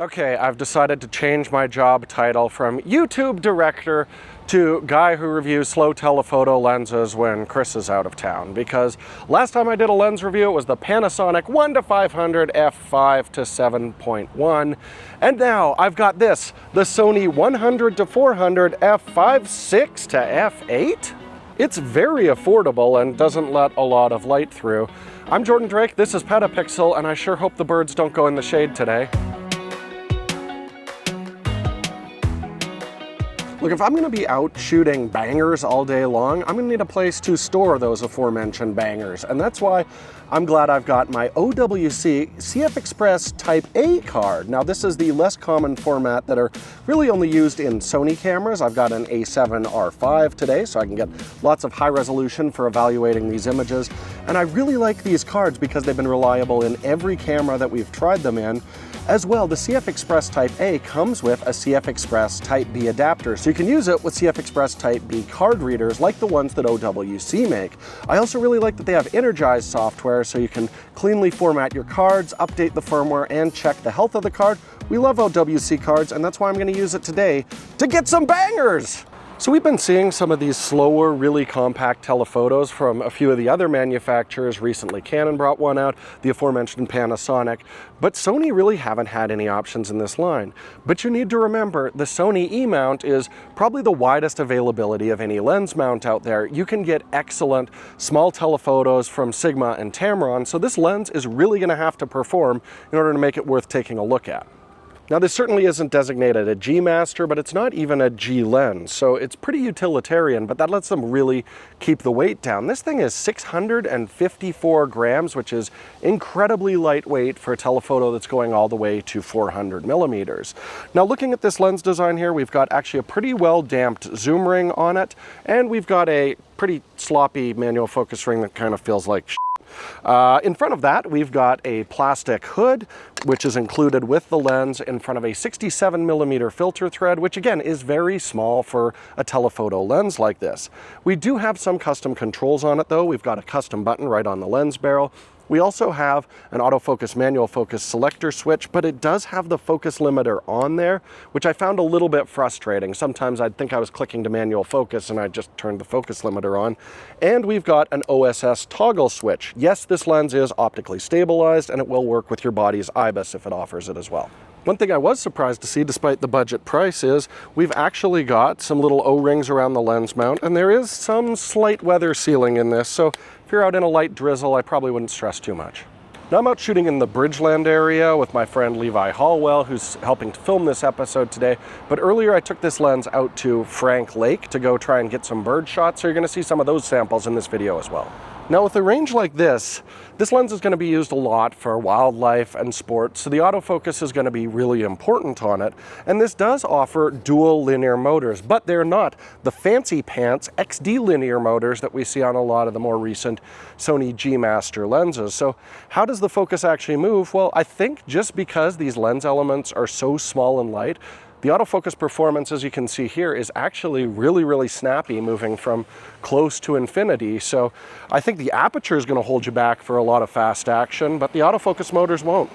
Okay, I've decided to change my job title from YouTube director to guy who reviews slow telephoto lenses when Chris is out of town, because last time I did a lens review, it was the Panasonic 1-500 f5 to 7.1, and now I've got this, the Sony 100-400 f5.6 to f8. It's very affordable and doesn't let a lot of light through. I'm Jordan Drake, this is PetaPixel, and I sure hope the birds don't go in the shade today. Look, if I'm going to be out shooting bangers all day long, I'm going to need a place to store those aforementioned bangers. And that's why I'm glad I've got my OWC CFexpress Type A card. Now, this is the less common format that are really only used in Sony cameras. I've got an A7R5 today, so I can get lots of high resolution for evaluating these images. And I really like these cards because they've been reliable in every camera that we've tried them in. As well, the CFexpress Type A comes with a CFexpress Type B adapter, so you can use it with CFexpress Type B card readers like the ones that OWC make. I also really like that they have Energize software, so you can cleanly format your cards, update the firmware, and check the health of the card. We love OWC cards, and that's why I'm going to use it today to get some bangers! So we've been seeing some of these slower, really compact telephotos from a few of the other manufacturers. Recently, Canon brought one out, the aforementioned Panasonic, but Sony really haven't had any options in this line. But you need to remember, the Sony E-mount is probably the widest availability of any lens mount out there. You can get excellent small telephotos from Sigma and Tamron, so this lens is really going to have to perform in order to make it worth taking a look at. Now, this certainly isn't designated a G master, but it's not even a G lens, so it's pretty utilitarian, but that lets them really keep the weight down. This thing is 654 grams, which is incredibly lightweight for a telephoto that's going all the way to 400 millimeters. Now, looking at this lens design here, we've got actually a pretty well damped zoom ring on it, and we've got a pretty sloppy manual focus ring that kind of feels like shit. In front of that, we've got a plastic hood, which is included with the lens in front of a 67mm filter thread, which again is very small for a telephoto lens like this. We do have some custom controls on it though. We've got a custom button right on the lens barrel. We also have an autofocus manual focus selector switch, but it does have the focus limiter on there, which I found a little bit frustrating. Sometimes I'd think I was clicking to manual focus and I just turned the focus limiter on. And we've got an OSS toggle switch. Yes, this lens is optically stabilized and it will work with your body's IBIS if it offers it as well. One thing I was surprised to see, despite the budget price, is we've actually got some little O-rings around the lens mount, and there is some slight weather sealing in this, so if you're out in a light drizzle, I probably wouldn't stress too much. Now, I'm out shooting in the Bridgeland area with my friend Levi Hallwell, who's helping to film this episode today, but earlier I took this lens out to Frank Lake to go try and get some bird shots, so you're going to see some of those samples in this video as well. Now, with a range like this lens is going to be used a lot for wildlife and sports, so the autofocus is going to be really important on it. And this does offer dual linear motors, but they're not the fancy pants XD linear motors that we see on a lot of the more recent Sony G Master lenses. So how does the focus actually move? Well, I think just because these lens elements are so small and light, the autofocus performance, as you can see here, is actually really snappy, moving from close to infinity. So I think the aperture is going to hold you back for a lot of fast action, but the autofocus motors won't.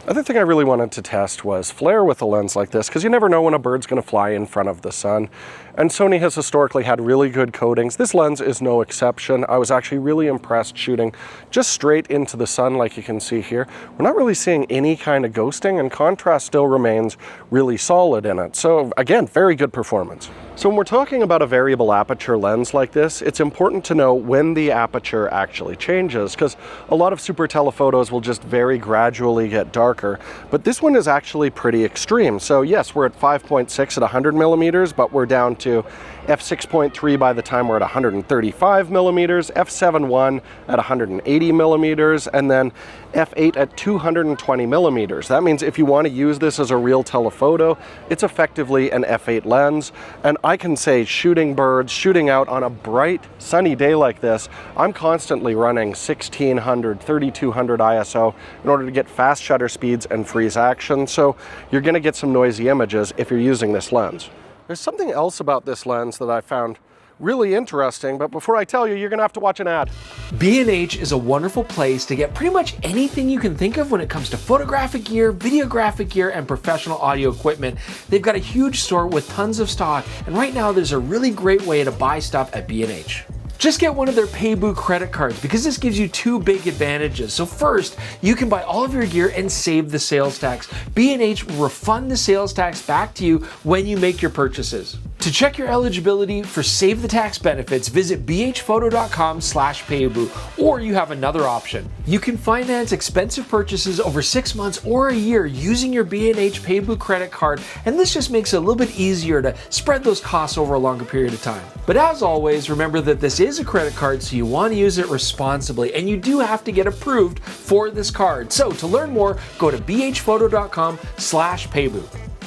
Other thing I really wanted to test was flare with a lens like this, because you never know when a bird's going to fly in front of the sun. And Sony has historically had really good coatings. This lens is no exception. I was actually really impressed shooting just straight into the sun like you can see here. We're not really seeing any kind of ghosting, and contrast still remains really solid in it. So again, very good performance. So when we're talking about a variable aperture lens like this, it's important to know when the aperture actually changes, because a lot of super telephotos will just very gradually get darker, but this one is actually pretty extreme. So yes, we're at 5.6 at 100 millimeters, but we're down to f6.3 by the time we're at 135 millimeters, f7.1 at 180 millimeters, and then f8 at 220 millimeters. That means if you want to use this as a real telephoto, it's effectively an f8 lens. And I can say, shooting birds, shooting out on a bright sunny day like this, I'm constantly running 1600, 3200 ISO in order to get fast shutter speeds and freeze action. So you're going to get some noisy images if you're using this lens. There's something else about this lens that I found really interesting, but before I tell you, you're gonna have to watch an ad. B&H is a wonderful place to get pretty much anything you can think of when it comes to photographic gear, videographic gear, and professional audio equipment. They've got a huge store with tons of stock, and right now there's a really great way to buy stuff at B&H. Just get one of their Payboo credit cards because this gives you two big advantages. So first, you can buy all of your gear and save the sales tax. B&H will refund the sales tax back to you when you make your purchases. To check your eligibility for Save the Tax benefits, visit bhphoto.com/payboo, or you have another option. You can finance expensive purchases over 6 months or a year using your B&H Payboo credit card, and this just makes it a little bit easier to spread those costs over a longer period of time. But as always, remember that this is a credit card, so you want to use it responsibly, and you do have to get approved for this card. So to learn more, go to bhphoto.com/payboo.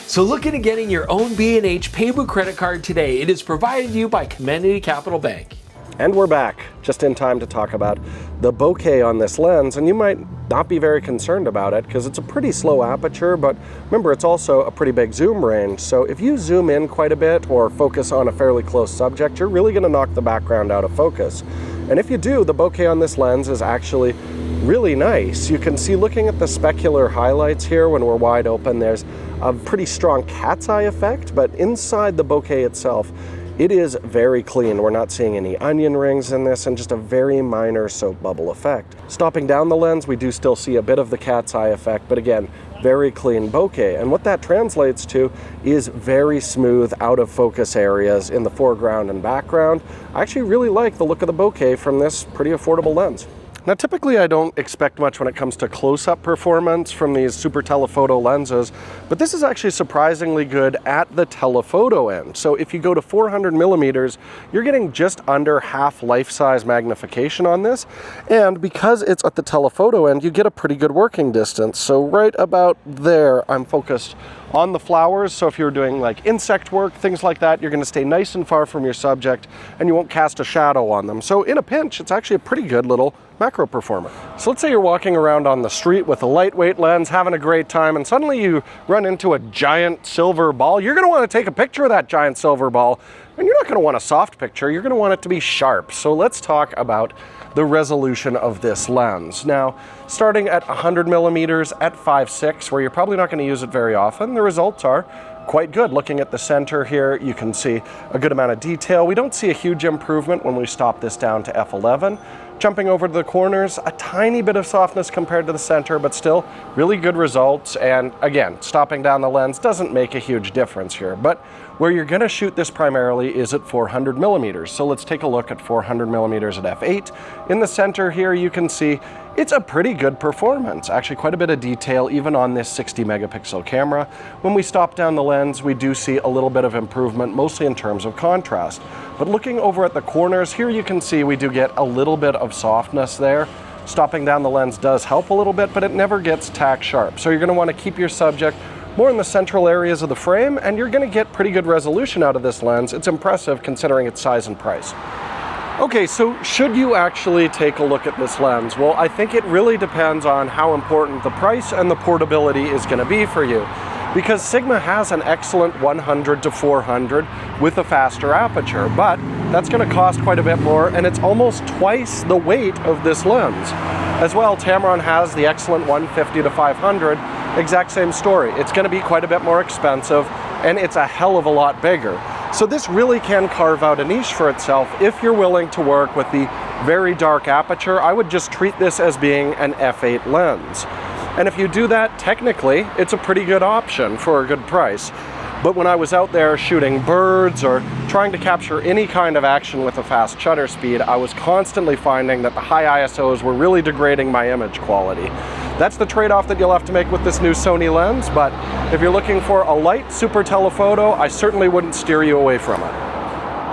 So look into getting your own B&H Payboo credit card today. It is provided to you by Community Capital Bank. And we're back, just in time to talk about the bokeh on this lens, and you might not be very concerned about it because it's a pretty slow aperture, but remember it's also a pretty big zoom range, so if you zoom in quite a bit or focus on a fairly close subject, you're really going to knock the background out of focus. And if you do, the bokeh on this lens is actually really nice. You can see, looking at the specular highlights here when we're wide open, there's a pretty strong cat's eye effect, but inside the bokeh itself, it is very clean. We're not seeing any onion rings in this, and just a very minor soap bubble effect. Stopping down the lens, we do still see a bit of the cat's eye effect, but again, very clean bokeh. And what that translates to is very smooth out of focus areas in the foreground and background. I actually really like the look of the bokeh from this pretty affordable lens. Now typically I don't expect much when it comes to close-up performance from these super telephoto lenses, but this is actually surprisingly good at the telephoto end. So if you go to 400 millimeters, you're getting just under half life-size magnification on this, and because it's at the telephoto end, you get a pretty good working distance. So right about there, I'm focused on the flowers, so if you're doing like insect work, things like that, you're going to stay nice and far from your subject and you won't cast a shadow on them. So in a pinch, it's actually a pretty good little macro performer. So let's say you're walking around on the street with a lightweight lens, having a great time, and suddenly you run into a giant silver ball. You're going to want to take a picture of that giant silver ball, and you're not going to want a soft picture, you're going to want it to be sharp. So let's talk about the resolution of this lens. Now, starting at 100 millimeters at 5.6, where you're probably not going to use it very often, the results are quite good. Looking at the center here, you can see a good amount of detail. We don't see a huge improvement when we stop this down to f11. Jumping over to the corners, a tiny bit of softness compared to the center, but still really good results. And again, stopping down the lens doesn't make a huge difference here, but where you're going to shoot this primarily is at 400 millimeters. So let's take a look at 400 millimeters at f8. In the center here, you can see it's a pretty good performance. Actually, quite a bit of detail even on this 60 megapixel camera. When we stop down the lens, we do see a little bit of improvement, mostly in terms of contrast. But looking over at the corners, here you can see we do get a little bit of softness there. Stopping down the lens does help a little bit, but it never gets tack sharp. So you're going to want to keep your subject more in the central areas of the frame, and you're going to get pretty good resolution out of this lens. It's impressive considering its size and price. Okay, so should you actually take a look at this lens? Well, I think it really depends on how important the price and the portability is going to be for you. Because Sigma has an excellent 100-400 with a faster aperture, but that's going to cost quite a bit more, and it's almost twice the weight of this lens. As well, Tamron has the excellent 150-500, exact same story. It's going to be quite a bit more expensive, and it's a hell of a lot bigger. So this really can carve out a niche for itself if you're willing to work with the very dark aperture. I would just treat this as being an f8 lens. And if you do that, technically, it's a pretty good option for a good price. But when I was out there shooting birds or trying to capture any kind of action with a fast shutter speed, I was constantly finding that the high ISOs were really degrading my image quality. That's the trade-off that you'll have to make with this new Sony lens, but if you're looking for a light super telephoto, I certainly wouldn't steer you away from it.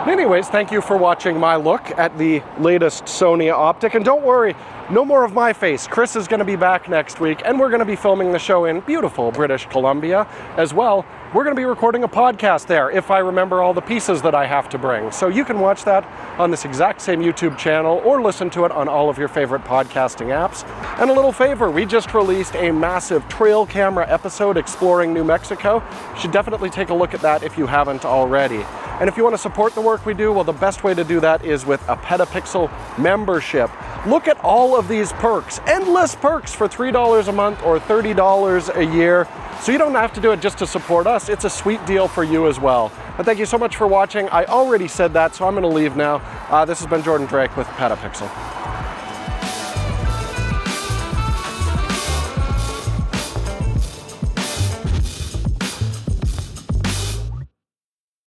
Anyways, thank you for watching my look at the latest Sony optic, and don't worry, no more of my face. Chris is going to be back next week, and we're going to be filming the show in beautiful British Columbia as well. We're going to be recording a podcast there, if I remember all the pieces that I have to bring. So you can watch that on this exact same YouTube channel or listen to it on all of your favorite podcasting apps. And a little favor, we just released a massive trail camera episode exploring New Mexico. You should definitely take a look at that if you haven't already. And if you want to support the work we do, well, the best way to do that is with a PetaPixel membership. Look at all of these perks, endless perks for $3 a month or $30 a year. So you don't have to do it just to support us. It's a sweet deal for you as well. But thank you so much for watching. I already said that, so I'm going to leave now. This has been Jordan Drake with PetaPixel.